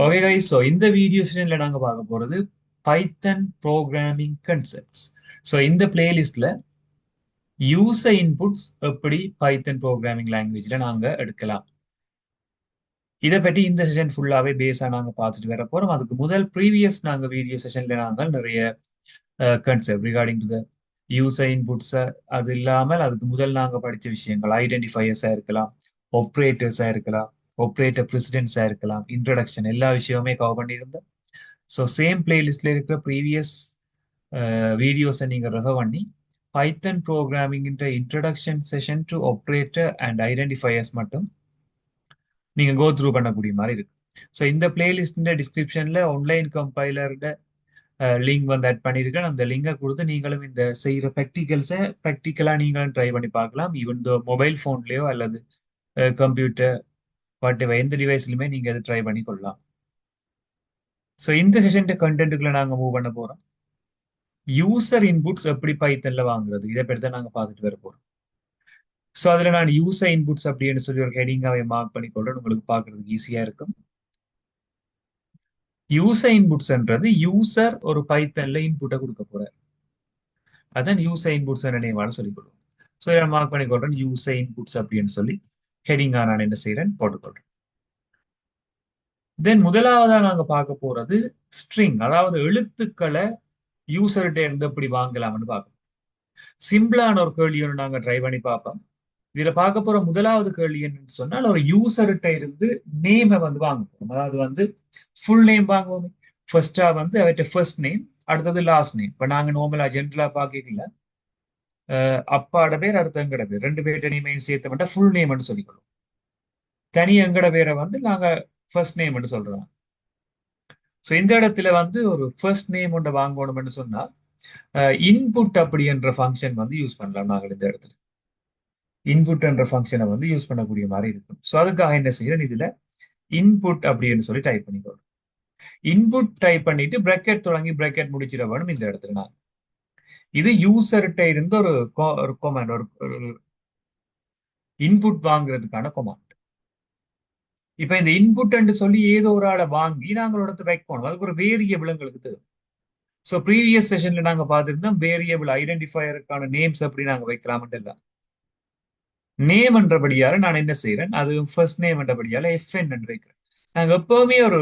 Okay guys, so இந்த video செஷன்ல நாங்க பார்க்க போறது பைத்தன் ப்ரோக்ராமிங் கன்செப்ட்ஸ். ஸோ இந்த பிளேலிஸ்ட்ல யூசர் இன்புட்ஸ் எப்படி பைத்தன் ப்ரோக்ராமிங் லாங்குவேஜ்ல நாங்க எடுக்கலாம், இதை பற்றி இந்த செஷன் ஃபுல்லாவே பேஸா நாங்க பார்த்துட்டு வர போறோம். அதுக்கு முதல் ப்ரீவியஸ் நாங்க வீடியோ செஷன்ல நாங்கள் நிறைய concept regarding to the user inputs, அது இல்லாமல் அதுக்கு முதல் நாங்க படிச்ச விஷயங்கள் ஐடென்டிஃபையர்ஸா இருக்கலாம், ஆப்ரேட்டர்ஸா இருக்கலாம், ஆப்ரேட்டர் பிரசிடென்ட்ஸா இருக்கலாம், இன்ட்ரடக்ஷன் எல்லா விஷயமே கவர் பண்ணியிருந்தோம். ஸோ சேம் பிளேலிஸ்ட்ல இருக்கிற ப்ரீவியஸ் வீடியோஸை நீங்கள் ரெஃபர் பண்ணி பைத்தன் ப்ரோக்ராமிங்கிற introduction session to operator and identifiers மட்டும் நீங்க கோ த்ரூ பண்ணக்கூடிய மாதிரி இருக்கு. ஸோ இந்த பிளேலிஸ்ட் டிஸ்கிரிப்ஷன்ல ஆன்லைன் கம்பைலரோட லிங்க் வந்து ஆட் பண்ணியிருக்கேன். அந்த லிங்கை கொடுத்து நீங்களும் இந்த செய்யற ப்ராக்டிகல்ஸை ப்ராக்டிக்கலா நீங்களும் ட்ரை பண்ணி பார்க்கலாம். ஈவன் இந்த மொபைல் ஃபோன்லயோ அல்லது கம்ப்யூட்டர் வாட் எந்த டிவைஸ்லையுமே நீங்க அதை ட்ரை பண்ணி கொள்ளலாம். ஸோ இந்த செஷன் கண்டென்ட்டுக்குள்ள நாங்க மூவ் பண்ண போறோம். யூசர் இன்புட்ஸ் எப்படி பைத்தன்ல வாங்குறது, இதை பற்றி தான் நாங்க பார்த்துட்டு வர போறோம். ஸோ அதுல நான் யூசர் இன்புட்ஸ் அப்படின்னு சொல்லி ஒரு ஹெடிங்காவை மார்க் பண்ணி கொள்றேன், உங்களுக்கு பார்க்கறதுக்கு ஈஸியா இருக்கும். யூசர் இன்புட்ஸ்ன்றது யூசர் ஒரு பைத்தன்ல இன்புட்டை கொடுக்க போறார், அதான் யூசர் இன்புட்ஸ் நினைவான சொல்லிக் கொள்வோம். ஸோ இதை மார்க் பண்ணி கொள்றேன் யூசர் இன்புட்ஸ் அப்படின்னு சொல்லி ஹெடிங்கா நான் என்ன செய்யறேன் போட்டுக்கொள்றேன். தென் முதலாவதா நாங்க பார்க்க போறது ஸ்ட்ரிங், அதாவது எழுத்துக்களை யூசர்கிட்ட இருந்து எப்படி வாங்கலாம்னு பார்க்கணும். சிம்பிளான ஒரு கேள்வி ஒன்று நாங்க ட்ரை பண்ணி பார்ப்போம். இதுல பார்க்க போற முதலாவது கேள்வி என்னன்னு சொன்னால், ஒரு யூசர்கிட்ட இருந்து நேமை வந்து வாங்க போறோம். அதாவது வந்து ஃபுல் நேம் வாங்குவோம். ஃபர்ஸ்டா வந்து அவர்கிட்ட ஃபர்ஸ்ட் நேம், அடுத்தது லாஸ்ட் நேம். இப்ப நாங்க நார்மலா ஜென்ரலா பாக்கல, அப்பாட பேர் அடுத்த எங்கட பேர் ரெண்டு பேர்ட்ட நேமையும் சேர்த்து மட்டும் ஃபுல் நேம்னு சொல்லிக்கொள்ளும். தனி எங்கட பேரை வந்து நாங்க ஃபர்ஸ்ட் நேம்னு சொல்றோம். ஸோ இந்த இடத்துல வந்து ஒரு ஃபர்ஸ்ட் நேம் ஒன்றை வாங்கணும்னு சொன்னா இன்புட் அப்படி என்ற ஃபங்க்ஷன் வந்து யூஸ் பண்ணலாம். நாங்கள் இந்த இடத்துல இன்புட் என்ற ஃபங்க்ஷனை வந்து யூஸ் பண்ணக்கூடிய மாதிரி இருக்கும். ஸோ அதுக்காக என்ன செய்யறேன், இதுல இன்புட் அப்படின்னு சொல்லி டைப் பண்ணிக்கணும். இன்புட் டைப் பண்ணிட்டு பிராக்கெட் தொடங்கி பிராக்கெட் முடிச்சிட வேணும் இந்த இடத்துல. நான் இது யூசர்கிட்ட இருந்து ஒரு கொமாண்ட், ஒரு இன்புட் வாங்குறதுக்கான கொமாண்ட். இப்ப இந்த இன்புட் சொல்லி ஏதோ ஒரு ஆளை வாங்கி நாங்கள் இடத்து வைக்கணும், அதுக்கு ஒரு வேரியபிள் எங்களுக்கு தெரியும். ஸோ ப்ரீவியஸ் செஷன்ல நாங்க பார்த்துருந்தோம் வேரியபிள் ஐடென்டிஃபையருக்கான நேம்ஸ் எப்படி நாங்க வைக்கலாம்னு எல்லாம். நேம் என்றபடியால நான் என்ன செய்யறேன், அது ஃபர்ஸ்ட் நேம் என்றபடியால எஃப்என் என்று வைக்கிறேன். நாங்க எப்பவுமே ஒரு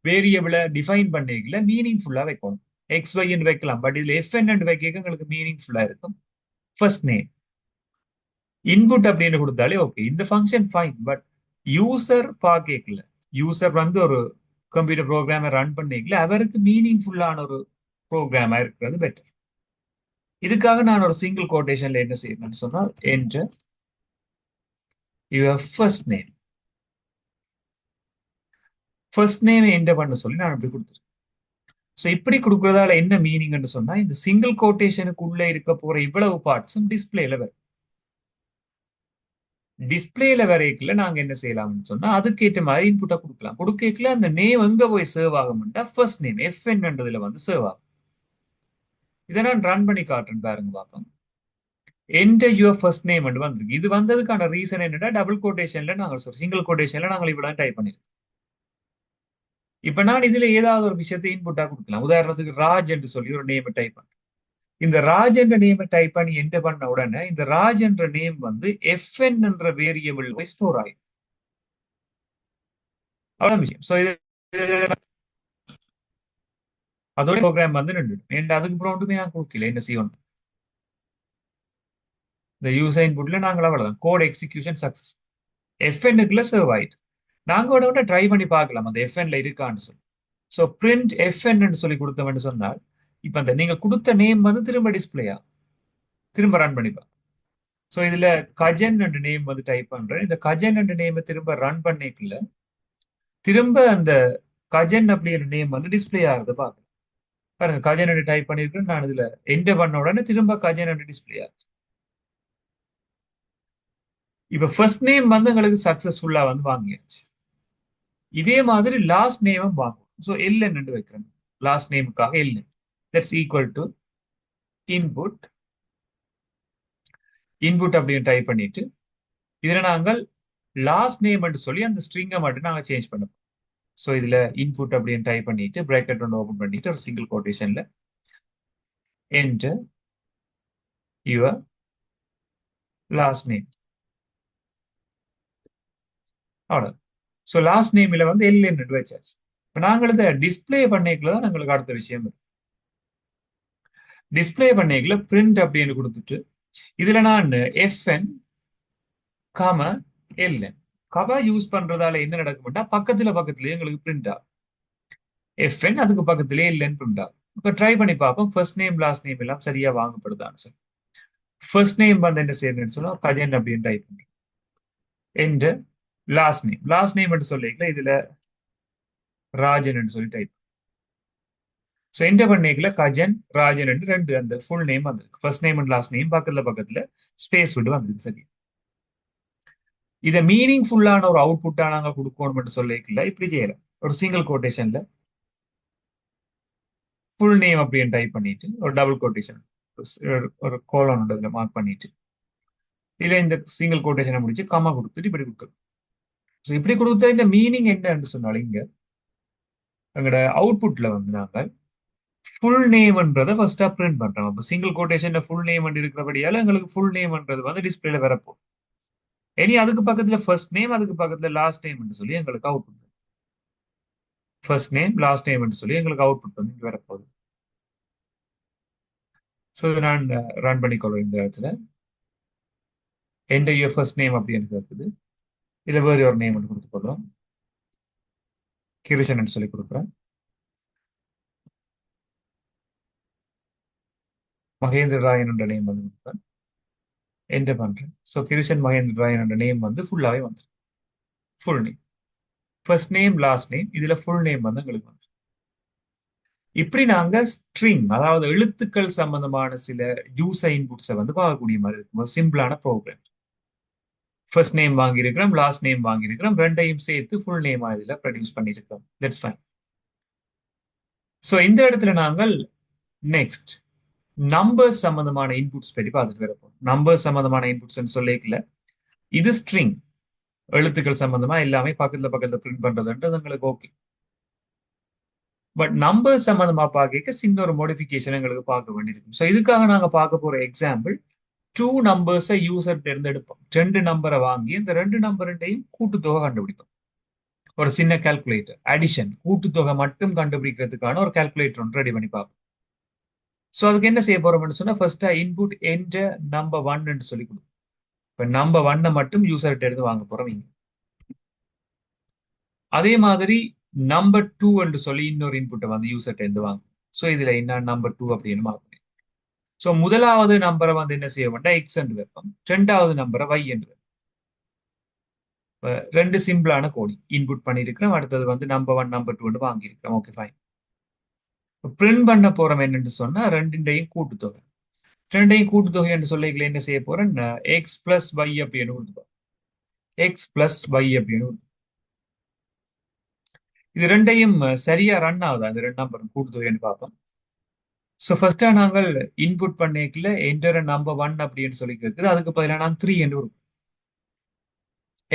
வேரியபிளை டிஃபைன் பண்ணிக்கல மீனிங்ஃபுல்லா வைக்கணும். எக்ஸ் ஒய்ன்னு வைக்கலாம், பட் இதுல எஃப்என் வைக்க எங்களுக்கு மீனிங்ஃபுல்லா இருக்கும். ஃபர்ஸ்ட் நேம் இன்புட் அப்படின்னு கொடுத்தாலே ஓகே, இந்த ஃபங்க்ஷன் ஃபைன். பட் யூசர் பார்க்கல, யூசர் வந்து ஒரு கம்ப்யூட்டர் ப்ரோக்ராமை ரன் பண்ணிக்கல, அவருக்கு மீனிங்ஃபுல்லான ஒரு ப்ரோக்ராமா இருக்கிறது பெட்டர். இதுக்காக நான் ஒரு சிங்கிள் கோட்டேஷன்ல என்ன செய்யணும்னு சொன்னால், enter your first name. First name enter பண்ண சொல்லி நான் அப்படி கொடுத்துருக்கேன். ஸோ இப்படி கொடுக்கறதால என்ன மீனிங்னு சொன்னா, இந்த சிங்கிள் கோட்டேஷனுக்கு உள்ள இருக்க போற இவ்வளவு பார்ட்ஸும் டிஸ்பிளேல வரும். டிஸ்பிளேல வரைக்குள்ள நாங்க என்ன செய்யலாம்னு சொன்னா, அதுக்கேற்ற மாதிரி இன்புட்டா கொடுக்கலாம். கொடுக்கல அந்த நேம் எங்க போய் சேவ் ஆகும்னா ஃபர்ஸ்ட் நேம் எஃப்என்ன்றதுல வந்து சேவ் ஆகும். இதை நான் ரன் பண்ணி காட்டுறேன் பாருங்க பார்ப்போம். என்டர் யுவர் ஃபர்ஸ்ட் நேம் வந்திருக்கு. இது வந்ததுக்கான ரீசன் என்னன்னா, டபுள் கோட்டேஷன்ல நாங்கள் சொல்றோம், சிங்கிள் கோட்டேஷன்ல நாங்கள் இவ்வளவு டைப் பண்ணிருக்கோம். இப்ப நான் இதுல ஏதாவது ஒரு விஷயத்தை இன்புட்டா கொடுக்கலாம். உதாரணத்துக்கு ராஜ் என்று சொல்லி ஒரு நேம் டைப் பண்றேன். இந்த ராஜ் என்ற நேமை டைப் பண்ணி என்டர் பண்ண உடனே இந்த ராஜ் என்ற நேம் வந்து எஃப்என் என்ற வேரியபிள் போய் ஸ்டோர் ஆயிடும். அவ்வளவு விஷயம். ஸோ இது அதோட ப்ரோக்ராம் வந்து நின்று அதுக்கு அப்புறம் ஒன்றுமே நான் கொடுக்கல. என்ன செய்யணும், இந்த யூசர் இன்புட்ல நாங்கள் அவ்வளவுதான் கோட் எக்ஸிகியூஷன் சக்சஸ். எஃப்என்னுக்குள்ள சர்வ் ஆயிட்டு நாங்க உடனே ட்ரை பண்ணி பார்க்கலாம் அந்த எஃப்என்ல இருக்கான்னு சொல்லி. ஸோ பிரிண்ட் எஃப்என் சொல்லி கொடுத்தோம்னு சொன்னால், இப்ப அந்த நீங்க கொடுத்த நேம் வந்து திரும்ப டிஸ்பிளேயா திரும்ப ரன் பண்ணிப்பா. ஸோ இதுல கஜன் என்ற நேம் வந்து டைப் பண்றேன். இந்த கஜன் என்ற நேமை திரும்ப ரன் பண்ணிக்கல, திரும்ப அந்த கஜன் அப்படிங்கிற நேம் வந்து டிஸ்பிளே ஆகுது பாருங்க. பாருங்க கஜன் என்று டைப் பண்ணிருக்கேன் நான், இதுல என்டர் பண்ண உடனே திரும்ப கஜன் என்று டிஸ்பிளே ஆகுது. இப்ப ஃபர்ஸ்ட் நேம் வந்து எங்களுக்கு சக்சஸ்ஃபுல்லா வந்து வாங்கியாச்சு. இதே மாதிரி லாஸ்ட் நேமும் வாங்குவோம். ஸோ எல்என் என்று வைக்கிறேன், லாஸ்ட் நேமுக்காக LN. That's equal to input. Input அப்படின்னு டைப் பண்ணிட்டு இதுல நாங்கள் லாஸ்ட் நேம் சொல்லி அந்த ஸ்ட்ரிங்கை மட்டும் நாங்கள் சேஞ்ச் பண்ணோம். ஸோ இதுல இன்புட் அப்படின்னு டைப் பண்ணிட்டு பிராக்கெட் ஒன்று ஓபன் பண்ணிட்டு ஒரு சிங்கிள் கோட்டேஷன்ல என்டர் யுவர் லாஸ்ட் நேம். அவ்வளோ. ஸோ லாஸ்ட் நேம்ல வந்து எல்என் வச்சாச்சு. இப்போ நாங்கள் இதை டிஸ்பிளே பண்ணிக்கல தான் எங்களுக்கு அடுத்த விஷயம். டிஸ்பிளே பண்ணிக்கல பிரிண்ட் அப்படின்னு கொடுத்துட்டு இதுல நான் எஃப்என் காம எல்என் கவா யூஸ் பண்றதால என்ன நடக்கும்னா பக்கத்துலயே எங்களுக்கு பிரிண்ட் ஆகும். எஃப்என் அதுக்கு பக்கத்துலயே எல்என் பிரிண்ட் ஆகும். இப்போ ட்ரை பண்ணி பார்ப்போம் ஃபர்ஸ்ட் நேம் லாஸ்ட் நேம் எல்லாம் சரியா வாங்கப்படுதான்னு சொல்லி. ஃபர்ஸ்ட் நேம் வந்து என்ன செய்யணும்னு சொன்னா கஜன் அப்படின்னு டைப் பண்றேன். என்ற லாஸ்ட் நேம் சொல்லிக்கல இதுல ராஜன் சொல்லி டைப். ஸோ என்டர் பண்ணிக்கல கஜன் ராஜன் ரெண்டு அந்த ஃபுல் நேம் வந்திருக்கு. First name and last name பக்கத்துல ஸ்பேஸ் விட்டு வந்திருக்கு. சரி, இதை மீனிங்ஃபுல்லான ஒரு அவுட்புட்டா நாங்க கொடுக்கணும் சொல்லிக்கல இப்படி செய்யலாம். ஒரு சிங்கிள் கோட்டேஷன்ல ஃபுல் நேம் அப்படின்னு டைப் பண்ணிட்டு ஒரு டபுள் கோட்டேஷன் ஒரு கோலன் இதுல மார்க் பண்ணிட்டு இதுல இந்த சிங்கிள் கோட்டேஷனை முடிச்சு கமா கொடுத்துட்டு இப்படி கொடுத்துரும். ஸோ இப்படி கொடுத்த இந்த மீனிங் என்னன்னு சொன்னாலும் இங்க எங்களோட அவுட்புட்ல வந்து நாங்கள் ஃபுல் நேம்ன்றதை ஃபர்ஸ்டா பிரிண்ட் பண்றோம். அப்போ சிங்கிள் கோட்டேஷன்ல ஃபுல் நேம் இருக்கிறபடியால எங்களுக்கு ஃபுல் நேம்ன்றது வந்து டிஸ்பிளேல வரப்போம். இனி அதுக்கு பக்கத்துல ஃபர்ஸ்ட் நேம் அதுக்கு பக்கத்துல லாஸ்ட் நேம் சொல்லி எங்களுக்கு output first name last name சொல்லி எங்களுக்கு அவுட்புட் வந்து இங்க வரப்போகுது. ஸோ இதை நான் ரன் பண்ணிக்கொள்வேன். இந்த இடத்துல என்டர் யுவர் ஃபர்ஸ்ட் நேம் அப்படின்னு இருக்குது. இதுல வேறு ஒரு நேம் கொடுத்துக்கொள்றோம். கிருஷன் சொல்லி கொடுக்குறேன். மகேந்திர ராயன் என்ற நேம் வந்து கொடுக்குறேன். என்டர் பண்றேன். ஸோ கிருஷன் மகேந்திர ராயன் என்ற நேம் வந்து ஃபுல்லாவே வந்துடும். Full name first name last name இதுல ஃபுல் நேம் வந்து எங்களுக்கு வந்து இப்படி நாங்க ஸ்ட்ரிங் அதாவது எழுத்துக்கள் சம்பந்தமான சில யூசர் இன்புட்ஸை வந்து பார்க்கக்கூடிய மாதிரி இருக்கும். சிம்பிளான ப்ரோக்ராம். ஃபர்ஸ்ட் நேம் வாங்கியிருக்கிறோம் லாஸ்ட் நேம் வாங்கியிருக்கிறோம் ரெண்டையும் சேர்த்து ஃபுல் நேம் இதுல ப்ரொடியூஸ் பண்ணியிருக்கிறோம். That's fine. ஸோ இந்த இடத்துல நாங்கள் நெக்ஸ்ட் நம்பர்ஸ் சம்பந்தமான இன்புட்ஸ் பற்றி பார்த்துட்டு வரப்போம். நம்பர்ஸ் சம்பந்தமான இன்புட்ஸ் சொல்லிக்கல இது ஸ்ட்ரிங் எழுத்துக்கள் சம்பந்தமா எல்லாமே பக்கத்துல பிரிண்ட் பண்றதுன்றது உங்களுக்கு ஓகே. பட் நம்பர் சம்பந்தமா பார்க்க சின்ன ஒரு மோடிஃபிகேஷன் எங்களுக்கு பார்க்க வேண்டியிருக்கும். ஸோ இதுக்காக நாங்க பார்க்க போற எக்ஸாம்பிள் டூ நம்பர்ஸை யூசர் எடுப்போம். ரெண்டு நம்பரை வாங்கி இந்த ரெண்டு நம்பரையும் கூட்டுத்தொகை கண்டுபிடிப்போம். ஒரு சின்ன கால்குலேட்டர் அடிஷன் கூட்டுத்தொகை மட்டும் கண்டுபிடிக்கிறதுக்கான ஒரு கால்குலேட்டர் ஒன்று ரெடி பண்ணி பார்ப்போம். ஸோ அதுக்கு என்ன செய்ய போறோம்னு சொன்னா ஃபர்ஸ்டா இன்புட் என்ற நம்பர் 1 சொல்லி கொடுக்கும். இப்போ நம்பர் 1 மட்டும் யூசர்கிட்ட எடுத்து வாங்க போறோம் இங்க. அதே மாதிரி நம்பர் 2 சொல்லி இன்னொரு இன்புட்டை வந்து யூசர்கிட்ட இருந்து வாங்க. ஸோ இதுல என்ன நம்பர் 2 அப்படின்னு மார்க். ஸோ முதலாவது நம்பரை வந்து என்ன செய்ய வேண்டாம் எக்ஸ் என்று வைப்போம். ரெண்டாவது நம்பரை y என்று வைப்போம். ரெண்டு சிம்பிளான கோடி இன்புட் பண்ணியிருக்கிறோம். அடுத்தது வந்து நம்பர் 1 நம்பர் 2 வாங்கியிருக்கிறோம். Okay fine. பிரிண்ட் பண்ண போறோம் என்னன்னு சொன்னா ரெண்டையும் கூட்டுத்தொகை. ரெண்டையும் கூட்டுத்தொகை என்று சொல்லிக்கல என்ன செய்ய போறேன் எக்ஸ் பிளஸ் y அப்படின்னு கொடுத்துப்போம். எக்ஸ் பிளஸ் y அப்படின்னு இது ரெண்டையும் சரியா ரன் ஆகுதா இந்த ரெண்டு நம்பரும் கூட்டுத்தொகைன்னு பார்ப்போம். ஸோ ஃபர்ஸ்டா நாங்கள் இன்புட் பண்ணிக்கல என்டர் நம்பர் 1 அப்படின்னு சொல்லி கேட்குது. அதுக்கு பதிலாக நான் 3 என்று கொடுக்கும்.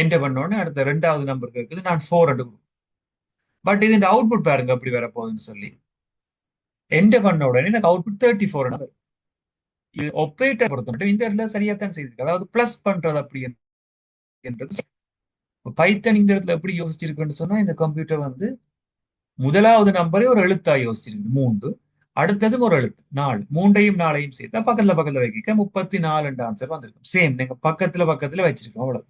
என்டர் பண்ணோடனே அடுத்த ரெண்டாவது நம்பர் கேட்குது நான் 4 என்று கொடுக்கும். பட் இது இந்த அவுட்புட் பாருங்க அப்படி வரப்போகுதுன்னு சொல்லி என்டர் பண்ண உடனே எனக்கு அவுட்புட் 34 நம்பர். இது ஆப்பரேட்டர் பொறுத்த மட்டும் இந்த இடத்துல சரியா தான் செய்திருக்கு. அதாவது பிளஸ் பண்றது அப்படி என்றது பைத்தன் இந்த இடத்துல எப்படி யோசிச்சிருக்குன்னு சொன்னா இந்த கம்ப்யூட்டர் வந்து முதலாவது நம்பரே ஒரு எழுத்தா யோசிச்சிருக்கு 3, அடுத்ததும் ஒரு எழுத்து 4, 3ஐயும் 4ஐயும் சேர்த்தா பக்கத்துல வைக்க 34 ஆன்சர் வந்திருக்கும். சேம் நீங்க பக்கத்துல வச்சிருக்கோம் அவ்வளவு.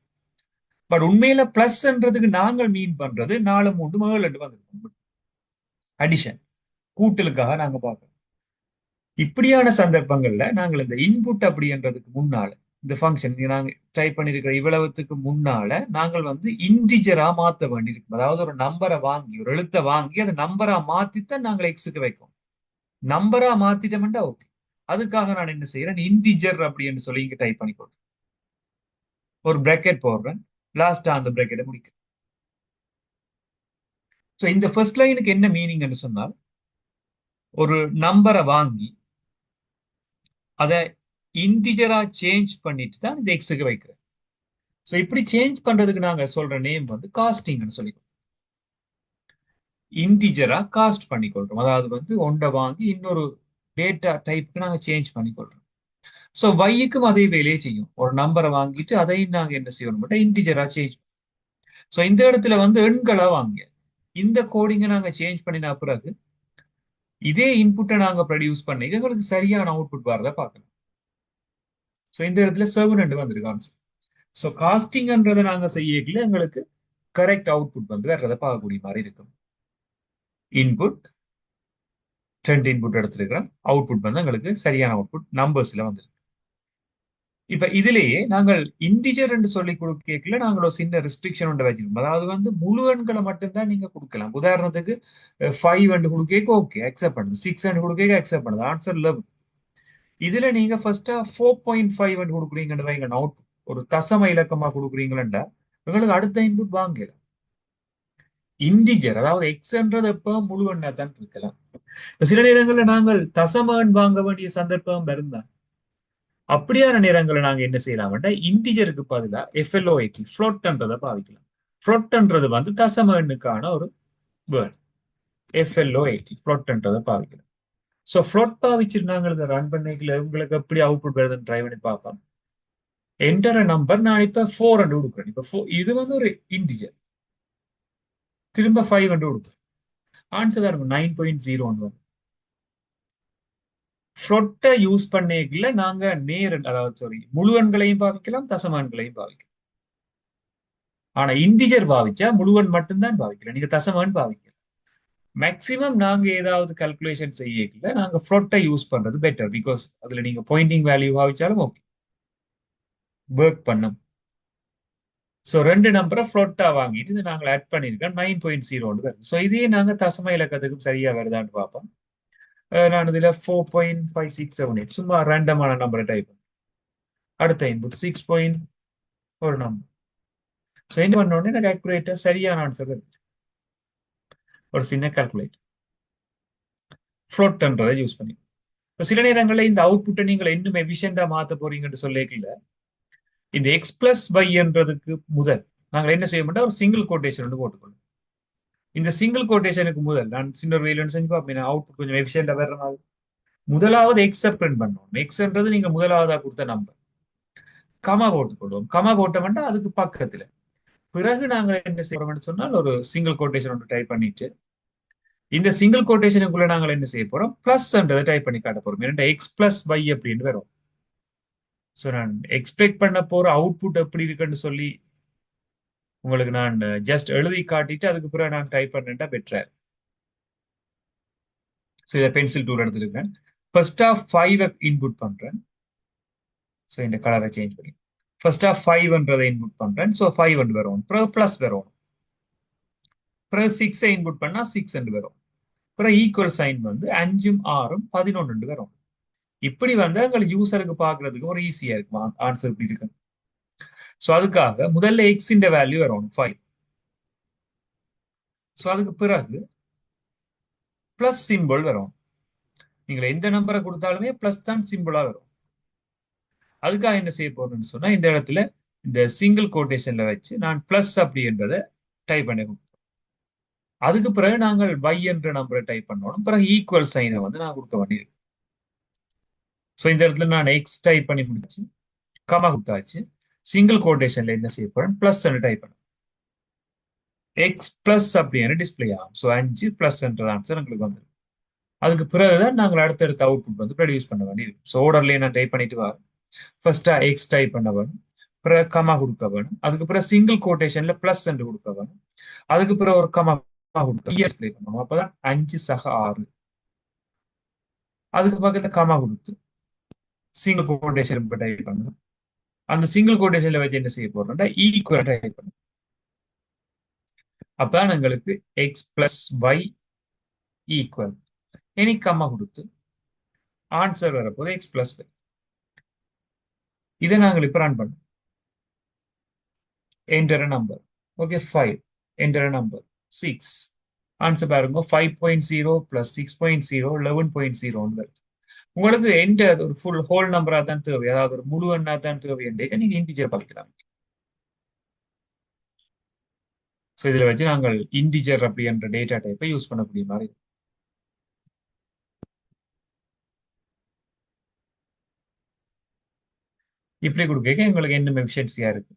பட் உண்மையில பிளஸ்ன்றதுக்கு நாங்கள் மீன் பண்றது 4 3 7 வந்திருக்கும். அடிஷன் கூட்டலுக்காக நாங்க பார்க்கறோம். இப்படியான சந்தர்ப்பங்கள்ல நாங்கள் இந்த இன்புட் அப்படின்றதுக்கு முன்னால இந்த ஃபங்க்ஷன் நாங்க டைப் பண்ணிருக்கிற இவ்வளவுத்துக்கு முன்னால நாங்கள் வந்து இன்டிஜரா மாத்த வேண்டியிருக்கும். அதாவது ஒரு நம்பரை வாங்கி ஒரு எழுத்தை வாங்கி அதை நம்பரா மாத்தித்தான் நாங்கள் எக்ஸுக்கு வைக்கும். நம்பரா மாத்திட்டோம்னா ஓகே. அதுக்காக நான் என்ன செய்யறேன் இன்டிஜர் அப்படின்னு சொல்லி இங்க டைப் பண்ணிக்கொள்றேன். ஒரு பிராக்கெட் போடுறேன். லாஸ்டா அந்த பிராக்கெட்டை முடிக்கிறேன். ஸோ இந்த ஃபர்ஸ்ட் லைனுக்கு என்ன மீனிங்னு சொன்னால் ஒரு நம்பரை வாங்கி அதை இன்டிஜரா சேஞ்ச் பண்ணிட்டு தான் இந்த எக்ஸுக்கு வைக்கிறேன். ஸோ இப்படி சேஞ்ச் பண்றதுக்கு நாங்க சொல்ற நேம் வந்து காஸ்டிங்னு சொல்லி. இன்டிஜரா காஸ்ட் பண்ணிக்கொள்றோம். அதாவது வந்து ஒன்றை வாங்கி இன்னொரு டேட்டா டைப்புக்கு நாங்க சேஞ்ச் பண்ணிக்கொள்றோம். ஸோ வைக்கும் அதே வேலையை செய்யும். ஒரு நம்பரை வாங்கிட்டு அதையும் நாங்க என்ன செய்யணும், இன்டிஜரா சேஞ்ச். ஸோ இந்த இடத்துல வந்து எண்களா வாங்க இந்த கோடிங்கை நாங்க சேஞ்ச் பண்ணின பிறகு இதே இன்புட்டை நாங்க ப்ரொடியூஸ் பண்ணி எங்களுக்கு சரியான அவுட்புட் வரத பார்க்கலாம். ஸோ இந்த இடத்துல 7 வந்திருக்காங்க. ஸோ காஸ்டிங்ன்றதை நாங்க செய்யல எங்களுக்கு கரெக்ட் அவுட்புட் வந்து வர்றதை பார்க்கக்கூடிய மாதிரி இருக்கும். இன்புட் 2 இன்புட் எடுத்திருக்கிறோம். அவுட்புட் வந்து எங்களுக்கு சரியான அவுட்புட் நம்பர்ஸ்ல வந்து. இப்ப இதுலயே நாங்கள் இன்டிஜர் என்று சொல்லி கொடுக்கல, நாங்கள் ஒரு சின்ன ரெஸ்ட்ரிக்ஷன் ஒன்று வச்சிருக்கோம். அதாவது வந்து முழு எண்களை மட்டும்தான் நீங்க கொடுக்கலாம். உதாரணத்துக்கு 5 என்று கொடுக்க ஓகே அக்செப்ட் பண்ணுது, 6 என்று கொடுக்க அக்செப்ட் பண்ணுது, ஆன்சர் 11. இதுல நீங்க ஃபர்ஸ்டா 4.5 என்று கொடுக்குறீங்கன்னு வைங்க, அவுட் ஒரு தசம இலக்கமா கொடுக்குறீங்களா உங்களுக்கு அடுத்த இன்புட் வாங்கல. இன்டிஜர் அதாவது எக்ஸ்ன்றது எப்ப முழு எண்ணா தான் இருக்கலாம். சில நேரங்களில் நாங்கள் தசம எண் வாங்க வேண்டிய சந்தர்ப்பம் இருந்தா அப்படியான நேரங்களை நாங்க என்ன செய்யலாம்டா இன்டிஜருக்கு பதிலா எஃப்எல்ஓஐடி ஃப்ளோட்ன்றதை பாவிக்கலாம். ஃப்ளோட்ன்றது வந்து தசம எண்ணுக்கான ஒரு வேர்ட். எஃப்எல்ஓஐடி ஃப்ளோட்ன்றதை பாவிக்கலாம். ஸோ ஃப்ளோட் பாவிச்சுட்டு நாங்கள் இதை ரன் பண்ணிக்கல உங்களுக்கு எப்படி அவுட்புட் வருதுன்னு ட்ரை பண்ணி பார்ப்போம். என்டர் நம்பர் நான் இப்ப 4 கொடுக்குறேன். இப்ப இது வந்து ஒரு இன்டிஜர். திரும்ப 5 கொடுக்குறேன். ஆன்சர் வரும் 9.01 வரும். ஃப்ளோட்டை யூஸ் பண்ணிக்கல நாங்க அதாவது சாரி முழு எண்களையும் பாவிக்கலாம், தசம எண்களையும் பாவிக்கலாம். ஆனா இன்டிஜர் பாவிச்சா முழுவன் மட்டும்தான் பாவிக்கலாம், நீங்க தசம எண் பாவிக்கலாம். மேக்சிமம் நாங்க ஏதாவது கல்குலேஷன் செய்யல நாங்க ஃப்ளோட்டை யூஸ் பண்றது பெட்டர். பிகாஸ் அதுல நீங்க பாயிண்டிங் வேல்யூ பாவிச்சாலும் ஓகே ஒர்க் பண்ணும். ஸோ 2 நம்பரை ஃப்ளோட்டா வாங்கிட்டு இது நாங்கள் ஆட் பண்ணியிருக்கோம் 9.0 வருது. ஸோ இதே நாங்க தசம இலக்கத்துக்கும் சரியா வருதான்னு பார்ப்போம். நான் இதுல 4.5678 சும்மா ரேண்டமான நம்பரை டைப் அடுத்த இன்புட் 6. ஒரு நம்பர். ஸோ என்ன பண்ணோடனே எனக்கு அக்யூரேட்டா சரியான ஆன்சர் வருது. ஒரு சின்ன கால்குலேட் ஃப்ளோட்ன்றதை யூஸ் பண்ணி சில நேரங்களில் இந்த அவுட்புட்டை நீங்கள் இன்னும் எஃபிஷியண்டா மாத்த போறீங்கன்னு சொல்லிக்கல இந்த எக்ஸ் பிளஸ் பை என்றதுக்கு முதல் நாங்கள் என்ன செய்ய மாட்டோம், ஒரு சிங்கிள் கோட்டேஷன் வந்து போட்டுக்கொள்ளும். இந்த சிங்கிள் கோட்டேஷனுக்கு முதல் நான் சின்ன ஒரு வேலைன்னு செஞ்சு பார்ப்பேன் அவுட்புட் கொஞ்சம் எஃபிஷியண்டா வர்ற மாதிரி. முதலாவது எக்ஸ் பிரிண்ட் பண்ணணும். எக்ஸ்ன்றது நீங்க முதலாவதா கொடுத்த நம்பர். கமா போட்டுக்கொள்வோம். கமா போட்டோம்னா அதுக்கு பக்கத்துல பிறகு நாங்கள் என்ன செய்யறோம்னு சொன்னால் ஒரு சிங்கிள் கோட்டேஷன் ஒன்று டைப் பண்ணிட்டு இந்த சிங்கிள் கோட்டேஷனுக்குள்ள நாங்கள் என்ன செய்ய போறோம், பிளஸ் டைப் பண்ணி காட்ட போறோம். ஏன்னா எக்ஸ் பிளஸ் பை அப்படின்னு வரும். ஸோ நான் எக்ஸ்பெக்ட் பண்ண போற அவுட்புட் எப்படி இருக்குன்னு சொல்லி உங்களுக்கு நான் ஜஸ்ட் எழுதி காட்டிட்டு அதுக்கு பிறகு நான் டைப் பண்ணேன்டா பெட்டர். ஸோ இதை பென்சில் டூல் எடுத்துருக்கேன். ஃபர்ஸ்ட் ஆஃப் 5 இன்புட் பண்றேன். ஸோ இந்த கலரை சேஞ்ச் பண்ணி ஃபர்ஸ்ட் ஆஃப் 5 இன்புட் பண்றேன். ஸோ 5 வரும். பிறகு பிளஸ் வரும். பிறகு 6 இன்புட் பண்ணா 6 வரும். அப்புறம் ஈக்குவல் சைன் வந்து 5 6 11 வரும். இப்படி வந்து எங்களுக்கு யூசருக்கு பாக்குறதுக்கு ஒரு ஈஸியா இருக்கும் ஆன்சர் இப்படி இருக்கு. ஸோ அதுக்காக முதல்ல எக்ஸ் இந்த வேல்யூ வரும் 5. ஸோ அதுக்கு பிறகு பிளஸ் சிம்பிள் வரும். நீங்க எந்த நம்பரை கொடுத்தாலுமே பிளஸ் தான் சிம்பிளா வரும். அதுக்காக என்ன செய்ய போறேன்னு சொன்னா இந்த இடத்துல இந்த சிங்கிள் கோட்டேஷன்ல வச்சு நான் பிளஸ் அப்படின்றத டைப் பண்ணி அதுக்கு பிறகு நாங்கள் y என்ற நம்பரை டைப் பண்ணணும். பிறகு ஈக்குவல் சைனை வந்து நான் கொடுக்க வேண்டியிருக்கு. ஸோ இந்த இடத்துல நான் எக்ஸ் டைப் பண்ணி முடிச்சு கமா கொடுத்தாச்சு. சிங்கிள் கோட்டேஷன்ல என்ன செய்ய போறேன், பிளஸ் டைப் பண்ண எக்ஸ் பிளஸ் அப்படின்னு டிஸ்பிளே ஆகும். ஸோ 5 பிளஸ் என்ற ஆன்சர் எங்களுக்கு வந்துடும். அதுக்கு பிறகுதான் நாங்கள் அடுத்தடுத்த அவுட்புட் வந்து ப்ரொடியூஸ் பண்ண வேண்டியிருக்கும். ஸோ ஓர்டர்லயே நான் டைப் பண்ணிட்டு வரேன். ஃபர்ஸ்டா எக்ஸ் டைப் பண்ண வேணும், பிறகு கமா கொடுக்க வேணும், அதுக்கு பிறகு சிங்கிள் கோட்டேஷன்ல பிளஸ் என்று கொடுக்க வேணும், அதுக்கு பிறகு ஒரு கமா கொடுக்க டிஸ்பிளே பண்ணணும். அப்பதான் 5 சக 6. அதுக்கு பக்கத்துல கமா கொடுத்து சிங்கிள் கோட்டேஷன் டைப் பண்ணணும். அந்த சிங்கிள் கோட்டேஷன்ல வச்சு என்ன செய்ய போறோம்னா ஈக்குவல் டைப் பண்ணணும். அப்பதான் எங்களுக்கு எக்ஸ் பிளஸ் ஒய் ஈக்குவல் இனி கம்மா கொடுத்து ஆன்சர் வரப்போது எக்ஸ் பிளஸ் ஒய். இதை நாங்கள் இப்ப ரன் பண்ணோம். Enter number okay 5, enter number 6. Answer பாருங்க 5.0 பிளஸ் 6.0 11.0 வருது. உங்களுக்கு என்டர் ஒரு ஃபுல் ஹோல் நம்பரா தான் தேவை, அதாவது ஒரு முழு எண்ணா தான் தேவை என்று நீங்க இன்டிஜர் பார்க்கலாம். ஸோ இதில் வச்சு நாங்கள் இன்டிஜர் அப்படின்ற டேட்டா டைப்பை யூஸ் பண்ணக்கூடிய மாதிரி. இப்படி கொடுக்க எங்களுக்கு என்ன எஃபிஷியன்சியா இருக்கு?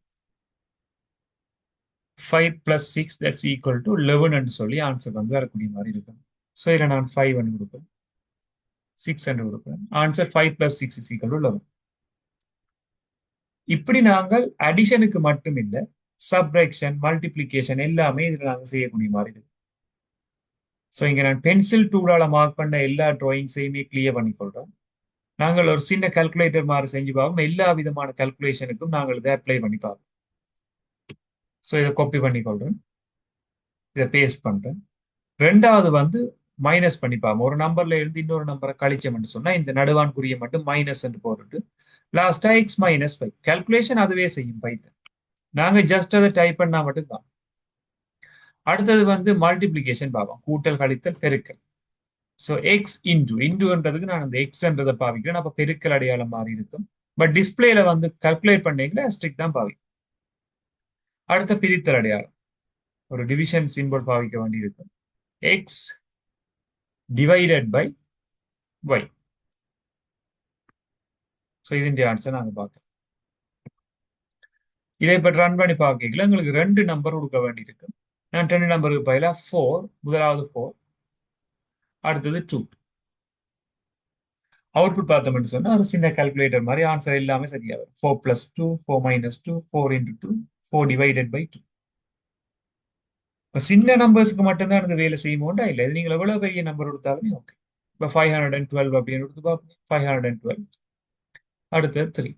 5 + 6 தட்ஸ் ஈக்குவல் டு 11 சொல்லி ஆன்சர் வந்து வரக்கூடிய மாதிரி இருக்கும். ஸோ இதில் நான் 5 கொடுப்பேன், 6 கொடுப்பேன். ஆன்சர் 5 + 6 = 11. இப்படி நாங்கள் அடிஷனுக்கு மட்டும் இல்லை, சப்ராக்ஷன், மல்டிப்ளிகேஷன் எல்லாமே இதில் நாங்கள் செய்யக்கூடிய மாதிரி இருக்கு. ஸோ இங்கே நான் பென்சில் டூலால் மார்க் பண்ண எல்லா ட்ராயிங்ஸையுமே கிளியர் பண்ணி கொள்றோம். நாங்கள் ஒரு சின்ன கால்குலேட்டர் மாதிரி செஞ்சு பார்ப்போம். எல்லா விதமான கால்குலேஷனுக்கும் நாங்கள் இதை அப்ளை பண்ணி பார்ப்போம். ஸோ இதை காப்பி பண்ணி கொள்றேன், இதை பேஸ்ட் பண்றேன். ரெண்டாவது வந்து மைனஸ் பண்ணி பார்ப்போம். ஒரு நம்பர்ல இருந்து இன்னொரு நம்பரை கழிச்சோம்னு சொன்னா இந்த நடுவான்குறியை மட்டும் மைனஸ் போட்டுட்டு லாஸ்டா x - 5 கால்குலேஷன் அதுவே செய்யும் பைத்தன். நாங்க ஜஸ்ட் அதை டைப் பண்ணா மட்டும்தான். அடுத்தது வந்து மல்டிப்ளிகேஷன் பார்ப்போம், கூட்டல், கழித்தல், பெருக்கல். ஸோ எக்ஸ் இன்டுன்றதுக்கு நான் அந்த எக்ஸ்ன்றதை பாவிக்கிறேன், அப்ப பெருக்கல் அடையாளம் மாறி இருக்கும். பட் டிஸ்பிளேல வந்து கால்குலேட் பண்ணீங்கன்னா ஸ்ட்ரிக் தான் பாவிக்கும். அடுத்த பிரித்தல் அடையாளம், ஒரு டிவிஷன் சிம்பிள் பாவிக்க வேண்டி இருக்கும். X divided by Y. So இதன் ஆன்சர் நாங்கள் பார்த்தோம். இதை இப்போ ரன் பண்ணி பார்க்கல எங்களுக்கு 2 நம்பர் கொடுக்க வேண்டியிருக்கு. நான் 2 நம்பருக்கு பதிலாக 4, முதலாவது 4, அடுத்தது 2. அவுட்புட் பார்த்தோம்னு சொன்னா ஒரு சின்ன கால்குலேட்டர் மாதிரி ஆன்சர் எல்லாமே சரியா வரும். 4 + 2, 4 - 2, 4 × 2, 4 டிவைடட் பை 2. இப்போ சின்ன நம்பர்ஸ்க்கு மட்டும்தான் இந்த வேலை செய்யுமோண்டா இல்லை, இது நீங்கள் எவ்வளவு பெரிய நம்பர் கொடுத்தாலுமே ஓகே. இப்போ 512 அப்படின்னு கொடுத்து பார்ப்போம். 512, அடுத்தது 3.